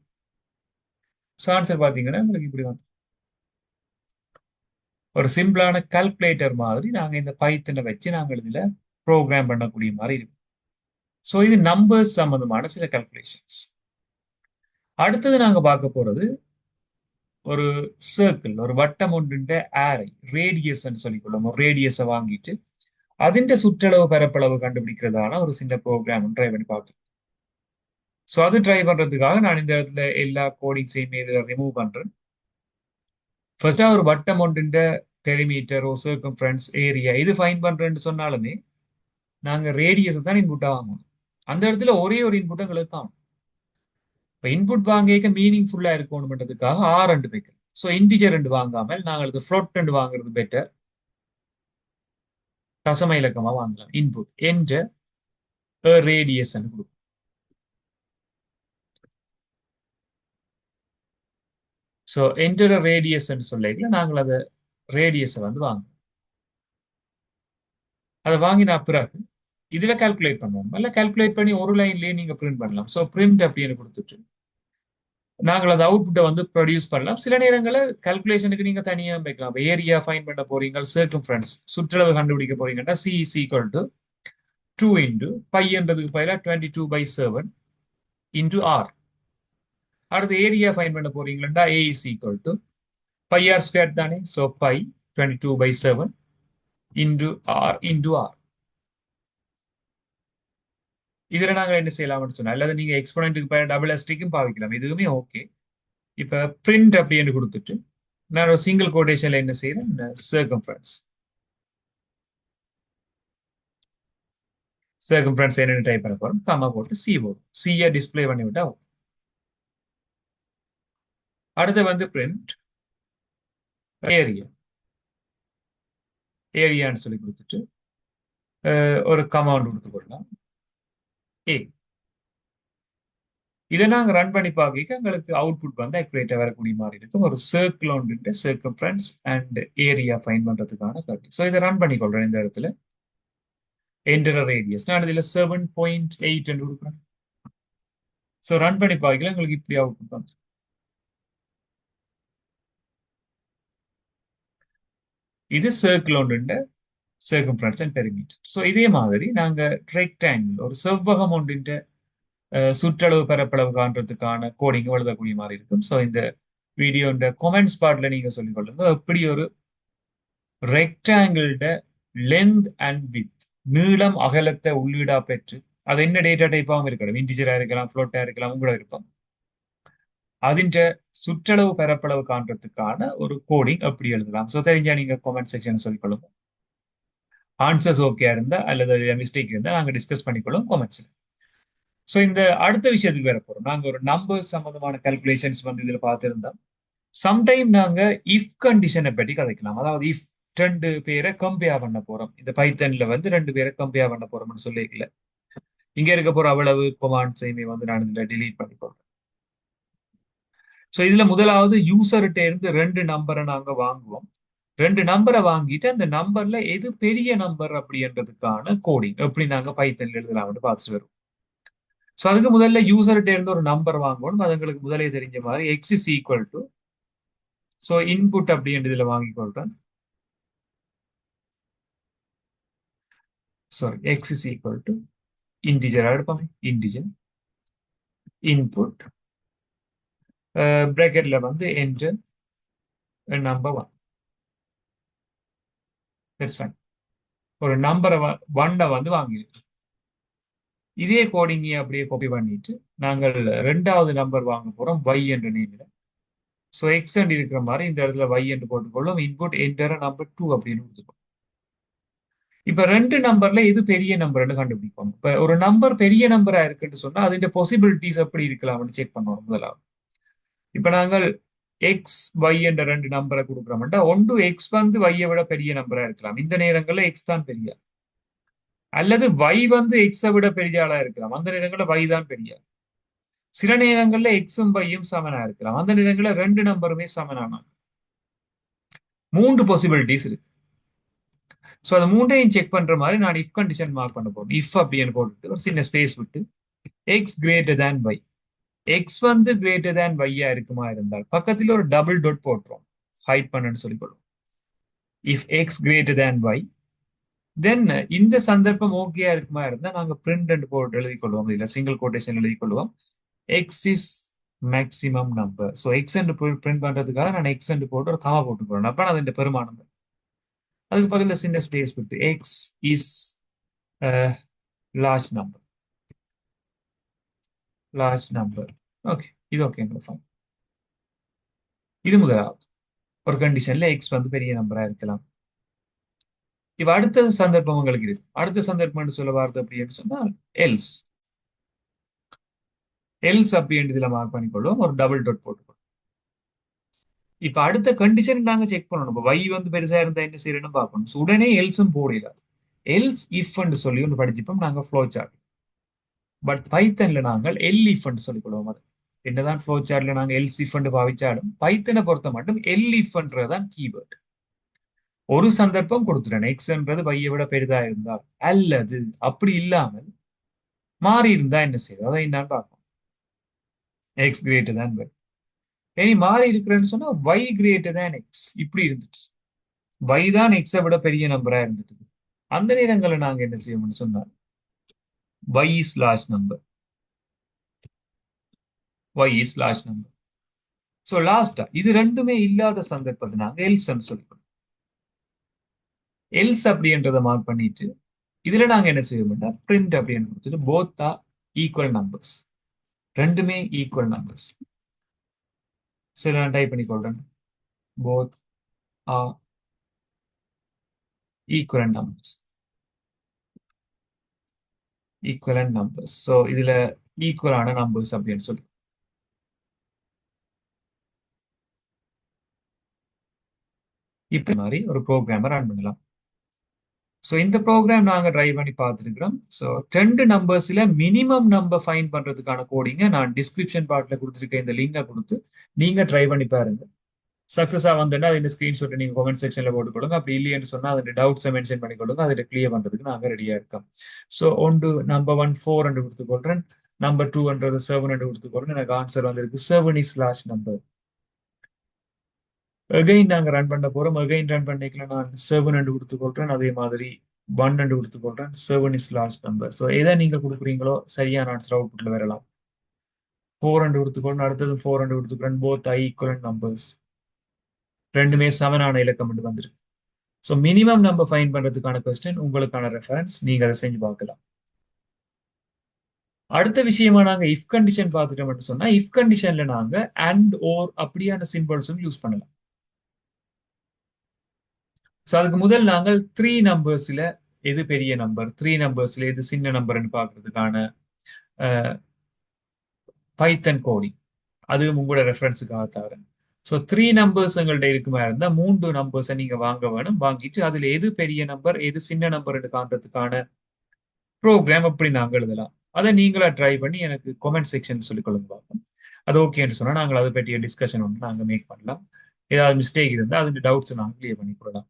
ஸோ ஆன்சர் பார்த்தீங்கன்னா உங்களுக்கு இப்படி வந்து ஒரு சிம்பிளான கால்குலேட்டர் மாதிரி நாங்கள் இந்த பைத்தனை வச்சு நாங்கள் இதில் ப்ரோக்ராம் பண்ணக்கூடிய மாதிரி இருக்கும். ஸோ இது நம்பர்ஸ் சம்பந்தமான சில கால்குலேஷன்ஸ். அடுத்தது நாங்க பார்க்க போறது ஒரு சர்க்கிள், ஒரு வட்டம் ஒன்றுன்ற ஆரை, ரேடியஸ் சொல்லிக்கொள்ளும். ஒரு ரேடியஸை வாங்கிட்டு அதிண்ட சுற்றளவு பரப்பளவு கண்டுபிடிக்கிறதான ஒரு சின்ன ப்ரோக்ராம் ட்ரை பண்ணி பார்க்கணும். ஸோ அது ட்ரை பண்றதுக்காக நான் இந்த இடத்துல எல்லா கோடிங்ஸையுமே இதில் ரிமூவ் பண்றேன். ஃபர்ஸ்டா ஒரு வட்டம் ஒன்றுன்ற பெரிமீட்டர், சர்க்கம்ஃபரன்ஸ், ஏரியா இது ஃபைன் பண்றேன்னு சொன்னாலுமே நாங்க ரேடியஸ் தான் இன்புட்டா வாங்கணும். அந்த இடத்துல ஒரே ஒரு இன்புட் எங்களுக்கு தான். இப்போ இன்புட் வாங்கிக்க மீனிங் ஃபுல்லா இருக்கணும்ன்றதுக்காக R2 வைக்கிறோம். ஸோ இன்டிஜர் 2 வாங்காமல் நாங்கள் இது ஃப்ளோட் 2 வாங்குறது பெட்டர். தசம இலக்கமா வாங்கலாம். இன்புட் என்ற ரேடியஸ் கொடுக்கும். ஸோ என்டர் ரேடியஸ் சொல்லிக்கல நாங்கள் அதை ரேடியஸை வந்து வாங்குவோம். அதை வாங்கின பிறகு இதுல கால்குலேட் பண்ணுவோம். இல்லை கால்குலேட் பண்ணி ஒரு லைன்லயே நீங்க பிரிண்ட் பண்ணலாம். ஸோ பிரிண்ட் அப்படின்னு கொடுத்துட்டு நாங்கள் அந்த அவுட்புட்டை வந்து ப்ரொடியூஸ் பண்ணலாம். சில நேரங்களில் கால்குலேஷனுக்கு நீங்க தனியாக வைக்கலாம். ஏரியா ஃபைன் பண்ண போறீங்க, சர்க்கம்ஃபரன்ஸ் சுற்றளவு கண்டுபிடிக்க போறீங்கன்னா C is equal to 2 into பைன்றதுக்கு பதிலாக 22/7 into R. அடுத்து ஏரியா ஃபைன் பண்ண போறீங்களா A is equal to πr² தானே. So pi 22/7 into R into R. இதுல நாங்க என்ன செய்யலாம்னு சொன்னா, அல்லது நீங்க எக்ஸ்போனன்ட்டுக்கு பதிலாக டபுள் அஸ்டிக்கும் பாவிக்கலாம், இதுவுமே ஓகே. இப்ப பிரிண்ட் அப்படின்னு கொடுத்துட்டு நான் ஒரு சிங்கிள் கோட்டேஷன்ல என்ன செய்யறேன், சர்க்கம்ஃபரன்ஸ் என்னன்னு டைப் பண்ண போறோம், கமா போட்டு C போடும். C-யை டிஸ்பிளே பண்ணி விட்டா அடுத்து வந்து பிரிண்ட் ஏரியா, ஏரியான்னு சொல்லி கொடுத்துட்டு ஒரு கமாண்ட் கொடுத்து போடலாம் A. இதை நாங்க ரன் பண்ணி பார்க்க எங்களுக்கு அவுட்புட் வந்து அக்யூரேட்டா வரக்கூடிய மாதிரி இருக்கும். ஒரு சர்க்கிள் ஒன்று சர்க்கம்ஃபரன்ஸ் அண்ட் ஏரியா ஃபைன் பண்றதுக்கான கருத்து. ஸோ இதை ரன் பண்ணி கொள்றேன். இந்த இடத்துல என்டர் ரேடியஸ் நான் இதுல 7.8 என்று கொடுக்குறேன். ஸோ ரன் பண்ணி பார்க்கல உங்களுக்கு இப்படி அவுட்புட் வந்து இது சர்க்கிள் ஒன்று சர்க்கம்ஃபரன்ஸ் அண்ட் பெரிமீட்டர். ஸோ இதே மாதிரி நாங்க ரெக்டாங்கிள், ஒரு செவ்வகம் ஒன்றின் சுற்றளவு பரப்பளவு காண்றதுக்கான கோடிங் எழுதக்கூடிய மாதிரி இருக்கும். ஸோ இந்த வீடியோ கொமெண்ட்ஸ் பார்ட்ல நீங்க சொல்லிக் கொள்ளுங்க எப்படி ஒரு ரெக்டாங்கிள்ட லென்த் அண்ட் வித், நீளம் அகலத்தை உள்ளீடா பெற்று அது என்ன டேட்டா டைப்பாகவும் இருக்கணும், இன்டிஜரா இருக்கலாம், ஃப்ளோட்டா இருக்கலாம், உங்களோட இருப்போம். அதின்ற சுற்றளவு பரப்பளவு காண்றதுக்கான ஒரு கோடிங் எப்படி எழுதலாம். ஸோ தெரிஞ்சா நீங்க கமெண்ட் செக்ஷன் சொல்லிக்கொள்ளுங்க. ஆன்சர்ஸ் ஓகே இருந்தா அல்லது மிஸ்டேக் இருந்தா நாங்க டிஸ்கஸ் பண்ணிக்கொள்ளும் கமெண்ட்ஸ்ல. ஸோ இந்த அடுத்த விஷயத்துக்கு வேற போறோம். நாங்க ஒரு நம்பர் சம்பந்தமான கால்குலேஷன்ஸ் வந்து இதுல பார்த்திருந்தோம். சம்டைம் நாங்க இஃப் கண்டிஷனை பற்றி கதைக்கலாம். அதாவது இஃப் ரெண்டு பேரை கம்பேர் பண்ண போறோம். இந்த பைத்தன்ல வந்து ரெண்டு பேரை கம்பேர் பண்ண போறோம்னு சொல்லிக்கல. இங்க இருக்க போற அவ்வளவு கொமாண்ட்ஸையுமே வந்து நான் இதுல டிலீட் பண்ணி போறேன். ஸோ இதுல முதலாவது யூசர்கிட்ட இருந்து ரெண்டு நம்பரை நாங்க வாங்குவோம். ரெண்டு நம்பரை வாங்கிட்டு அந்த நம்பர்ல எது பெரிய நம்பர் அப்படின்றதுக்கான கோடிங் எப்படி நாங்க பைத்தன்ல எழுதலாம்னு பார்த்துட்டு வரும். ஸோ அதுக்கு முதல்ல யூசர்கிட்ட இருந்து ஒரு நம்பர் வாங்கணும். அது எங்களுக்கு முதலே தெரிஞ்ச மாதிரி x is equal to, so input அப்படின்றதுல வாங்கி கொள்றேன். Sorry, x is equal to integer எடுப்போம். இன்டிஜர் இன்புட் பிராக்கெட்ல வந்து enter number one. That's fine. ஒரு நம்பரை ஒன்னை வந்து வாங்கிடுச்சு. இதே கோடிங்கை அப்படியே காப்பி பண்ணிட்டு நாங்கள் ரெண்டாவது நம்பர் வாங்க போறோம் y என்ற நேம்ல. ஸோ எக்ஸ் என்று இருக்கிற மாதிரி இந்த இடத்துல y என்று போட்டுக்கொள்ளும். இன்புட் என்டர் நம்பர் டூ அப்படின்னு கொடுத்துக்கோம். இப்ப ரெண்டு நம்பர்ல எது பெரிய நம்பர்னு கண்டுபிடிப்போம். இப்ப ஒரு நம்பர் பெரிய நம்பரா இருக்குன்னு சொன்னா அதுന്റെ பாசிபிலிட்டிஸ் எப்படி இருக்கலாம்னு செக் பண்ணுவோம் முதலாவது. இப்ப நாங்கள் எக்ஸ் ஒய் என்ற ரெண்டு நம்பரை கொடுக்குறோம்னா ஒன்று எக்ஸ் வந்து வையை விட பெரிய நம்பரா இருக்கலாம். இந்த நேரங்கள்ல எக்ஸ் தான் பெரிய, அல்லது y வந்து எக்ஸை விட பெரிய ஆளா இருக்கலாம். அந்த நேரங்கள்ல y தான் பெரிய. சில நேரங்கள்ல எக்ஸும் பையும் சமனா இருக்கலாம். அந்த நேரங்கள்ல ரெண்டு நம்பருமே சமனான மூன்று பாசிபிலிட்டிஸ் இருக்கு. ஸோ அது மூன்றையும் செக் பண்ற மாதிரி நான் இஃப் கண்டிஷன் மார்க் பண்ண போறேன். இஃப் அப்படின்னு போட்டுட்டு ஒரு சின்ன ஸ்பேஸ் விட்டு x greater than y. X வந்து கிரேட்டர் தேன் ஒய்யா இருக்குமா இருந்தால் பக்கத்துல ஒரு டபுள் டாட் போட்டுரும். ஹைட் பண்ணுன்னு சொல்லிக்கொள்ளும். If x greater than y, then இந்த சந்தர்ப்பம் ஓகேயா இருக்குமா இருந்தா நாங்க பிரிண்ட் போட்டு எழுதி கொள்வோம். இல்ல சிங்கிள் கோட்டேஷன் எழுதி கொள்வோம். X is maximum number. So X என்று பிரிண்ட் பண்றதுக்காக நான் எக்ஸ் என்று போட்டு ஒரு கமா போட்டு போறேன். அப்ப அது இந்த பெருமானம். அதுக்கு பக்கத்துல சின்ன ஸ்பேஸ் விட்டு X is large number. Large number. Okay, இது ஓகே. இது முதலாவது ஒரு கண்டிஷன்ல எக்ஸ் வந்து பெரிய நம்பரா இருக்கலாம். இப்ப அடுத்த சந்தர்ப்பம் உங்களுக்கு இருக்கு. அடுத்த சந்தர்ப்பம் சொல்ல வார்த்தை அப்படின்னு சொன்னா எல்ஸ். எல்ஸ் அப்படின்றதுல மார்க் பண்ணிக்கொள்வோம். ஒரு டபுள் டாட் போட்டுக்கொள்வோம். இப்ப அடுத்த கண்டிஷன் நாங்க செக் பண்ணணும். இப்ப y வந்து பெருசா இருந்தா என்ன செய்யறோம்னு பார்க்கணும். உடனே எல்ஸும் போடல. எல்ஸ் இஃப் சொல்லி ஒன்று படிச்சுப்போம் நாங்க ஃப்ளோ சார்ட். பட் பைத்தன்ல நாங்கள் எல் இஃப் சொல்லிக்கொள்வோம். அது என்னதான் ஃப்ளோ சார்ட்ல நாங்க எல்ஸ் இஃப் பாவிச்சாலும் பைத்தனை பொறுத்த மட்டும் எல் இஃப்ன்றதான் கீவேர்ட். ஒரு சந்தர்ப்பம் கொடுத்துட்டேன். எக்ஸ்ன்றது வையை விட பெரிதா இருந்தால், அல்லது அப்படி இல்லாமல் மாறி இருந்தா என்ன செய்யும் அதை என்னன்னு பார்ப்போம். X greater than Y. இனி மாறி இருக்கிறேன்னு சொன்னா ஒய் கிரேட்டர் தான் எக்ஸ் இப்படி இருந்துச்சு. y தான் எக்ஸை விட பெரிய நம்பரா இருந்துட்டு. அந்த நேரங்களில் நாங்க என்ன செய்யணும்னு சொன்னா y is large number. y is large number. So லாஸ்டா இது ரெண்டுமே இல்லாத சந்தர்ப்பத்தை நாங்க எல்ஸ் சொல்லிக்கணும். எல்ஸ் அப்படின்றத மார்க் பண்ணிட்டு இதுல நாங்க என்ன செய்யணும்னா பிரிண்ட் அப்படின்னு கொடுத்துட்டு போத் ஆர் ஈக்குவல் நம்பர்ஸ். ரெண்டுமே ஈக்குவல் நம்பர்ஸ். சரி, நான் டைப் பண்ணி கொள்றேன். Both are equal numbers. Equal numbers. So இதுல ஈக்குவலான நம்பர்ஸ் அப்படின்னு சொல்லி இப்ப மாதிரி ஒரு ப்ரோக்ராமை ரன் பண்ணலாம். ஸோ இந்த ப்ரோக்ராம் நாங்கள் ட்ரை பண்ணி பார்த்துருக்கிறோம். ஸோ ரெண்டு நம்பர்ஸ்ல மினிமம் நம்பர் ஃபைன் பண்றதுக்கான கோடிங்க நான் டிஸ்கிரிப்ஷன் பார்ட்ல கொடுத்துருக்க இந்த லிங்கை கொடுத்து நீங்க ட்ரை பண்ணி பாருங்க. சக்சஸா வந்துட்டா இந்த ஸ்கிரீன்ஷாட் நீங்க கமெண்ட் செக்ஷன்ல போட்டுக்கொள்ளுங்க. அப்படி இல்லைன்னு சொன்னா அதோட டவுட்ஸை மென்ஷன் பண்ணிக்கொள்ளுங்க. அதை கிளியர் பண்றதுக்கு நாங்க ரெடியா இருக்கோம். ஸோ ஒன்று நம்பர் 1 4 கொடுத்துக்கொள்றேன். நம்பர் 2 7 கொடுத்துக்கொள்றேன். எனக்கு ஆன்சர் வந்திருக்கு 7 இஸ் லார்ஜ் நம்பர். அகைன் நாங்க ரன் பண்ண போறோம். அகைன் ரன் பண்ணிக்கல நான் 7 கொடுத்துக்கொள்றேன். அதே மாதிரி 1 கொடுத்துக்கொள்றேன். 7 இஸ் லார்ஜ் நம்பர். ஸோ எதை நீங்க கொடுக்குறீங்களோ சரியான ஆன்சர் அவுட்புட்ல வரலாம். 4 கொடுத்துக்கொள்றேன். அடுத்தது 4 கொடுத்துக்கிறேன். Both I equal numbers. ரெண்டுமே சமனான இலக்கம் வந்திருக்கு. ஸோ மினிமம் நம்பர் ஃபைன் பண்றதுக்கான கொஸ்டின் உங்களுக்கான ரெஃபரன்ஸ். நீங்க அதை செஞ்சு பார்க்கலாம். அடுத்த விஷயமா நாங்க இஃப் கண்டிஷன் பார்த்துட்டோம் மட்டும் சொன்னா இஃப் கண்டிஷன்ல நாங்க அண்ட் ஓர் அப்படியான சிம்பிள்ஸும் யூஸ் பண்ணலாம். ஸோ அதுக்கு முதல் நாங்கள் த்ரீ நம்பர்ஸ்ல எது பெரிய நம்பர், த்ரீ நம்பர்ஸ்ல எது சின்ன நம்பர்னு பார்க்கறதுக்கான பைத்தன் கோடிங் அது உங்களோட ரெஃபரன்ஸுக்காக தவிர. ஸோ த்ரீ நம்பர்ஸ் எங்கள்கிட்ட இருக்குமா இருந்தா மூன்று நம்பர்ஸை நீங்க வாங்க வேணும். வாங்கிட்டு அதுல எது பெரிய நம்பர் எது சின்ன நம்பர்னு காண்றதுக்கான ப்ரோக்ராம் எப்படி நாங்கள் எழுதலாம். அதை நீங்களா ட்ரை பண்ணி எனக்கு கமெண்ட் செக்ஷன் சொல்லிக் கொள்ளுங்க பார்ப்போம். அது ஓகேன்னு சொன்னா நாங்கள் அதை பற்றிய டிஸ்கஷன் ஒன்று நாங்கள் மேக் பண்ணலாம். ஏதாவது மிஸ்டேக் இருந்தால் அதுக்கு டவுட்ஸ் நாங்கள் கிளியர் பண்ணி கொள்ளலாம்.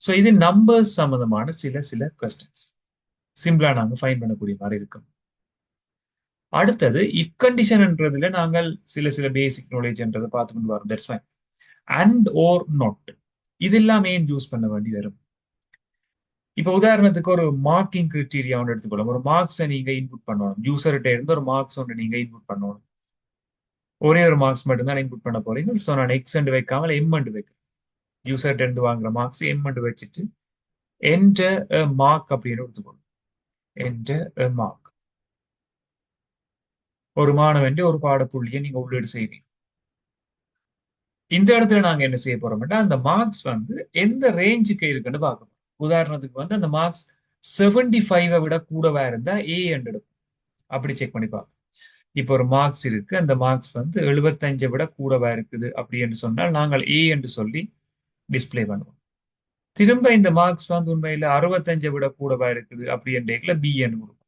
ஸோ இது நம்பர்ஸ் சம்பந்தமான சில சில கொஸ்டின்ஸ் சிம்பிளா நாங்கள் ஃபைன் பண்ணக்கூடிய மாதிரி இருக்கும். அடுத்தது இஃப் கண்டிஷன்ன்றதுல நாங்கள் சில சில பேசிக் நாலேஜ்ன்றதை பார்த்து கொண்டு வரோம். That's fine. And or not இதெல்லாம் ஏன் யூஸ் பண்ண வேண்டி வரும். இப்ப உதாரணத்துக்கு ஒரு மார்க்கிங் கிரிட்டீரியா ஒன்று எடுத்துக்கொள்ளும். ஒரு மார்க்ஸை நீங்க இன்புட் பண்ணணும். யூசர்கிட்ட இருந்து ஒரு மார்க்ஸ் ஒன்று நீங்க இன்புட் பண்ணணும். ஒரே ஒரு மார்க்ஸ் மட்டும் தான் இன்புட் பண்ண போறீங்க. ஸோ நான் எக்ஸ் அண்டு வைக்காமல் எம் அண்டு வைக்கிறேன். யூசர்கிட்ட இருந்து வாங்குற மார்க்ஸ் எம் அண்டு வச்சுட்டு என்டர் மார்க் அப்படின்னு எடுத்துக்கொள்ளும். Enter mark. ஒரு மாணவன் ஒரு பாடப்புள்ளியை நீங்க உள்ளீடு செய்றீங்க. இந்த இடத்துல நாங்க என்ன செய்ய போறோம்னா அந்த மார்க்ஸ் வந்து எந்த ரேஞ்சுக்கு இருக்குன்னு பார்க்கணும். உதாரணத்துக்கு வந்து அந்த மார்க்ஸ் 75 விட கூடவா இருந்தா ஏ எடுக்கும். அப்படி செக் பண்ணி பார்க்கணும். இப்போ ஒரு மார்க்ஸ் இருக்கு, அந்த மார்க்ஸ் வந்து 75 விட கூடவா இருக்குது அப்படி என்று சொன்னால் நாங்கள் ஏ என்று சொல்லி டிஸ்பிளே பண்ணுவோம். திரும்ப இந்த மார்க்ஸ் வந்து உண்மையில 65 விட கூடவா இருக்குது அப்படி என்றைக்குல பி என்று கொடுப்போம்.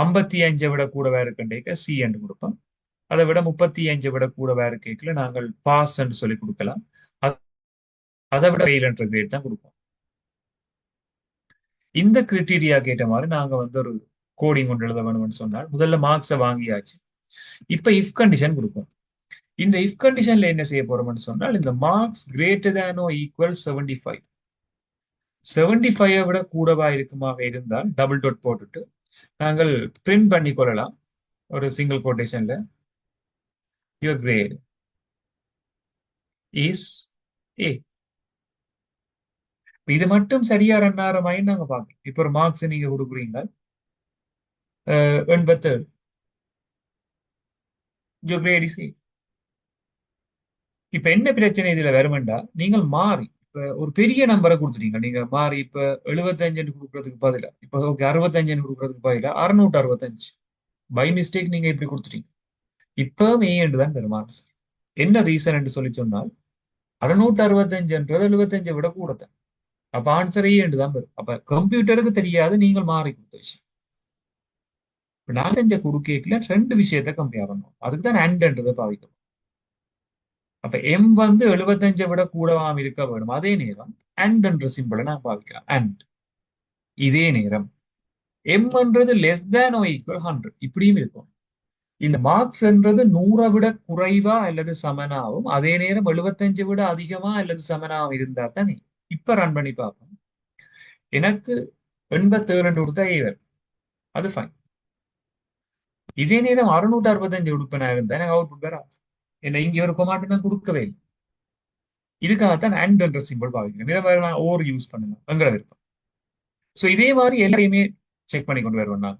55 விட கூடவா இருக்குன்றேக்க சி என்று கொடுப்போம். அதை விட 35 விட கூடவா இருக்கேக்கல நாங்கள் பாஸ் என்று சொல்லி கொடுக்கலாம். அதை விட ஃபெயில் என்ற கிரேட் தான் கொடுப்போம். இந்த கிரிட்டீரியா கேட்ட மாதிரி நாங்க வந்து ஒரு கோடிங் ஒன்று எழுத வேணும்னு சொன்னால் முதல்ல மார்க்ஸை வாங்கியாச்சு. இப்ப இஃப் கண்டிஷன் கொடுப்போம். இந்த இஃப் கண்டிஷன்ல என்ன செய்ய போறோம்னு சொன்னால் இந்த மார்க்ஸ் கிரேட்டர் தேனோ ஈக்குவல் 75 75 விட கூடவா இருக்குமாக இருந்தால் டபுள் டாட் போட்டுட்டு நாங்கள் பிரிண்ட் பண்ணி கொள்ளலாம் ஒரு single கோட்டேஷன்ல your great is a. இது மட்டும் சரியா ரன் ஆகிற மாதிரி நாங்க பார்க்கணும். இப்ப ஒரு மார்க்ஸ் நீங்க கொடுக்குறீங்க 87 யுவர் கிரேட் இஸ் ஏ. இப்ப என்ன பிரச்சனை இதுல வருமெண்டா நீங்கள் மாறி இப்ப ஒரு பெரிய நம்பரை கொடுத்துட்டீங்க. நீங்க மாறி இப்ப 75 கொடுக்கறதுக்கு பதிலா இப்ப ஓகே 65 கொடுக்கறதுக்கு பதிலா 665 பை மிஸ்டேக் நீங்க இப்படி கொடுத்துட்டீங்க. இப்பவும் ஏ என்று தான் பெறும் ஆன்சர். என்ன ரீசன் என்று சொல்லி சொன்னால் 665 75 விட கூடத்தான். அப்ப ஆன்சர் ஏ என்று தான் பெறும். அப்ப கம்ப்யூட்டருக்கு தெரியாது நீங்கள் மாறி கொடுத்த விஷயம். இப்ப 45 கொடுக்கல ரெண்டு விஷயத்த கம்பேர் பண்ணும். அதுக்கு தான் அண்ட்ன்றதை பாவிக்கும். அப்ப எம் வந்து 75 விட கூடவாம் இருக்க வேணும். அதே நேரம் அண்ட் என்ற சிம்பிளை நான் பாவிக்கலாம். அண்ட் இதே நேரம் எம் என்றது லெஸ் தேன் ஓ ஈக்குவல் 100 இப்படியும் இருக்கும். இந்த மார்க்ஸ் என்றது 100 விட குறைவா அல்லது சமனாவும் அதே நேரம் 75 விட அதிகமா அல்லது சமனாவும் இருந்தா தானே. இப்ப ரன் பண்ணி பார்ப்போம். எனக்கு 87 கொடுத்தா ஏவர் அது ஃபைன். இதே நேரம் 665 உடுப்பினா இருந்தா எனக்கு அவுட்புட் வேற என்ன இங்க ஒரு கொமாட்டு நான் கொடுக்கவே இல்லை. இதுக்காகத்தான் அண்ட் என்ற சிம்பிள் பாவிக்கிறேன். ஓர் யூஸ் பண்ணலாம் எங்களை விருப்பம். ஸோ இதே மாதிரி எல்லாரையுமே செக் பண்ணி கொண்டு வருவேன் நான்.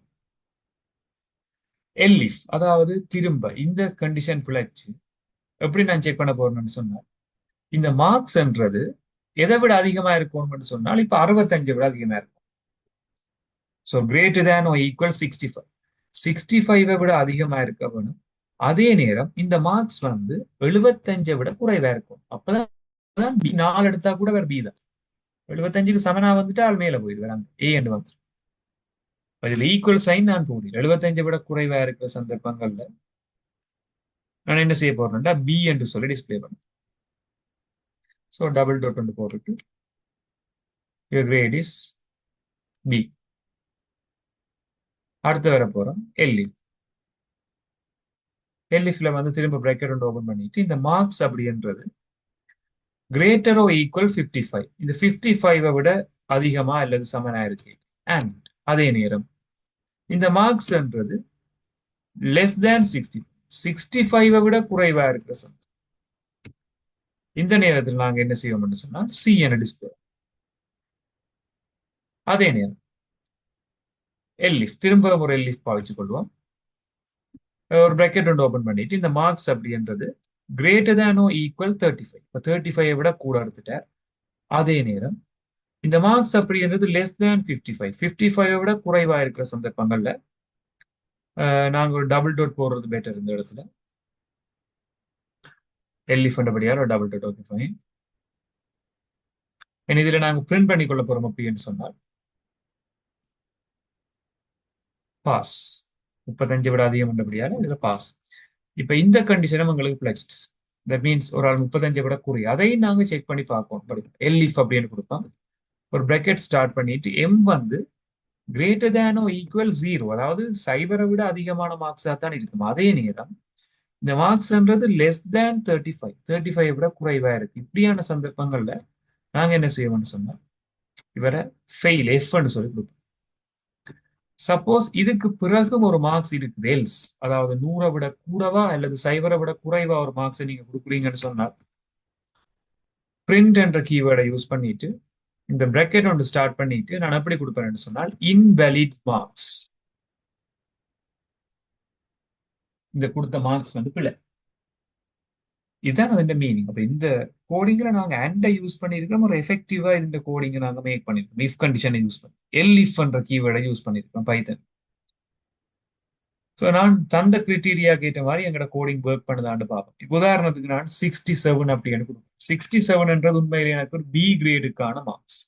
எல்லிஃப் அதாவது திரும்ப இந்த கண்டிஷன் பிழைச்சு எப்படி நான் செக் பண்ண போறேன்னு சொன்னேன். இந்த மார்க்ஸ்ன்றது எதை விட அதிகமா இருக்கும்னு சொன்னால் இப்ப 65 விட அதிகமா இருக்கும். ஸோ கிரேட்டர் தேன் ஈக்குவல் 65 65 விட அதிகமா இருக்க வேணும். அதே நேரம் இந்த மார்க்ஸ் வந்து 75 விட குறைவா இருக்கும். அப்பதான் பி 4 எடுத்தா கூட வேற பி தான். 75க்கு சமனா வந்துட்டு ஆள் மேல போயிடுவாங்க ஏ என்று வந்து இதுல ஈக்குவல் சைன் நான் போடுறேன். 75 விட குறைவா இருக்கிற சந்தர்ப்பங்கள்ல நான் என்ன செய்ய போறேன்னா பி என்று சொல்லி டிஸ்பிளே பண்ணேன். ஸோ டபுள் டாட் ஒன்று போட்டுட்டு your grade is பி. அடுத்து வர போறோம் எல்இஃப். எல்இஃப்ல வந்து திரும்ப பிராக்கெட் ஒன்று ஓபன் பண்ணிட்டு இந்த மார்க்ஸ் அப்படின்றது கிரேட்டரோ ஈக்குவல் 55 இந்த 55 விட அதிகமா அல்லது சமனா இருக்கு. அண்ட் அதே நேரம் இந்த மார்க்ஸ்ன்றது லெஸ் தேன் 60 65 விட குறைவா இருக்கிற சம். இந்த நேரத்தில் நாங்க என்ன செய்வோம்னு சொன்னா சி என டிஸ்பிளே. அதே நேரம் எல்லிஃப் திரும்ப ஒரு எல்லிஃப் பாவிச்சு கொள்வோம். ஒரு பிராக்கெட் ஒன்று ஓபன் பண்ணிட்டு இந்த மார்க்ஸ் அப்படின்றது கிரேட்டர் தேனோ ஈக்குவல் 35. இப்போ 35 விட கூட எடுத்துட்டார். அதே நேரம் இந்த மார்க்ஸ் அப்படின்றது லெஸ் தேன் 55. 55 விட குறைவா இருக்கிற சந்தர்ப்பங்கள்ல நாங்க ஒரு டபுள் டாட் போடுறது பெட்டர் இந்த இடத்துல. எல்லிஃப் படியார் ஒரு டபுள் டாட். Okay fine. இதுல நாங்க பிரிண்ட் பண்ணி கொள்ள போறோம் அப்படின்னு சொன்னால் பாஸ். 35 விட அதிகம் என்றபடியால இதுல பாஸ். இப்ப இந்த கண்டிஷனும் உங்களுக்கு பிளஸ்ட். தட் மீன்ஸ் ஒரு ஆள் 35 விட குறையும். அதையும் நாங்க செக் பண்ணி பார்ப்போம். எல்லிஃப் அப்படின்னு கொடுப்போம். ஒரு பிராக்கெட் ஸ்டார்ட் பண்ணிட்டு எம் வந்து கிரேட்டர் தேனோ ஈக்குவல் 0, அதாவது சைபரை விட அதிகமான மார்க்ஸா தான் இருக்கும். அதே நேரம் இந்த மார்க்ஸ்ன்றது லெஸ் தேன் 35 விட குறைவா இருக்கு. இப்படியான சந்தர்ப்பங்கள்ல நாங்க என்ன செய்வோம்னு சொன்னா இவரை ஃபெயில் எஃப்னு சொல்லி கொடுப்போம். சப்போஸ் இதுக்கு பிறகும் ஒரு மார்க்ஸ் இருக்குது எல்ஸ், அதாவது 100 விட கூடவா அல்லது சைபரை விட குறைவா ஒரு மார்க்ஸை நீங்க கொடுக்குறீங்கன்னு சொன்னால் பிரிண்ட் என்ற கீவேர்டை யூஸ் பண்ணிட்டு இந்த பிராக்கெட் ஒன்று ஸ்டார்ட் பண்ணிட்டு நான் எப்படி கொடுப்பேன்னு சொன்னால் இன்வேலிட் மார்க்ஸ். இந்த கொடுத்த மார்க்ஸ் வந்து பிழை. இதுதான் அதோட மீனிங். அப்ப இந்த கோடிங்ல நாங்க அண்டை யூஸ் பண்ணிருக்கோம். ஒரு எஃபெக்டிவா இந்த கோடிங்கை நாங்க மேக் பண்ணிருக்கோம். இஃப் கண்டிஷனை யூஸ் பண்ணி எல்இஃப் என்ற கீவேர்டை யூஸ் பண்ணிருக்கோம் பைத்தன். ஸோ நான் தந்த கிரிட்டீரியா கேட்ட மாதிரி எங்களோட கோடிங் ஒர்க் பண்ணுதான்னு பார்ப்போம். இப்போ உதாரணத்துக்கு நான் 67 அப்படின்னு கொடுப்பேன். 67 உண்மையிலே எனக்கு ஒரு பி கிரேடுக்கான மார்க்ஸ்.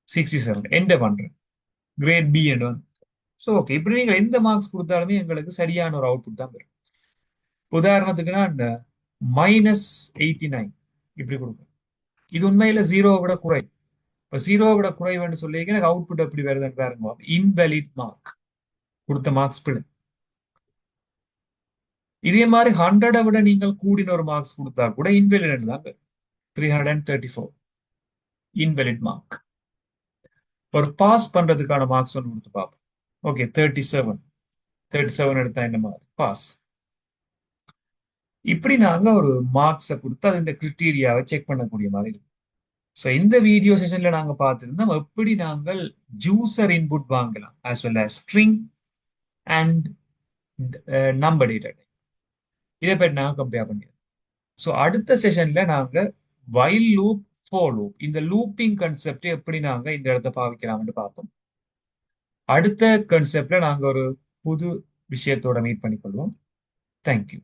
67 என்ட பண்றேன் கிரேட் பி என்று வந்து. ஸோ ஓகே, இப்படி நீங்கள் எந்த மார்க்ஸ் கொடுத்தாலுமே எங்களுக்கு சரியான ஒரு அவுட்புட் தான் வரும். உதாரணத்துக்கு நான் -89 இப்படி கொடுப்பேன். இது உண்மையில 0 விட குறை. இப்போ 0 விட குறைவுன்னு சொல்லி எனக்கு அவுட்புட் எப்படி வருதுன்னு பாருங்க. இன்வேலிட் மார்க், கொடுத்த மார்க்ஸ் பிழை. இதே மாதிரி 100 விட நீங்கள் கூடின ஒரு மார்க்ஸ் கொடுத்தா கூட இன்வேலிட் தான் வரும். 334 இன்வேலிட் மார்க். ஒரு பாஸ் பண்றதுக்கான மார்க்ஸ் ஒன்று கொடுத்து பார்ப்போம். ஓகே 37 எடுத்தா என்ன மாதிரி பாஸ். இப்படி நாங்க ஒரு மார்க்ஸை கொடுத்து அது இந்த கிரிட்டீரியாவை செக் பண்ணக்கூடிய மாதிரி இருக்கும். ஸோ இந்த வீடியோ செஷன்ல நாங்க பார்த்துருந்தோம் எப்படி நாங்கள் ஜூசர் இன்புட் வாங்கலாம் as well as string and number data. இதை பற்றி நாங்கள் கம்பேர் பண்ணிடுறோம். ஸோ அடுத்த செஷன்ல நாங்க வைல் லூப், for லூப், இந்த லூப்பிங் கன்செப்ட் எப்படி நாங்க இந்த இடத்த பாவிக்கலாம்னு பார்ப்போம். அடுத்த கன்செப்ட்ல நாங்க ஒரு புது விஷயத்தோட மீட் பண்ணிக்கொள்வோம். தேங்க்யூ.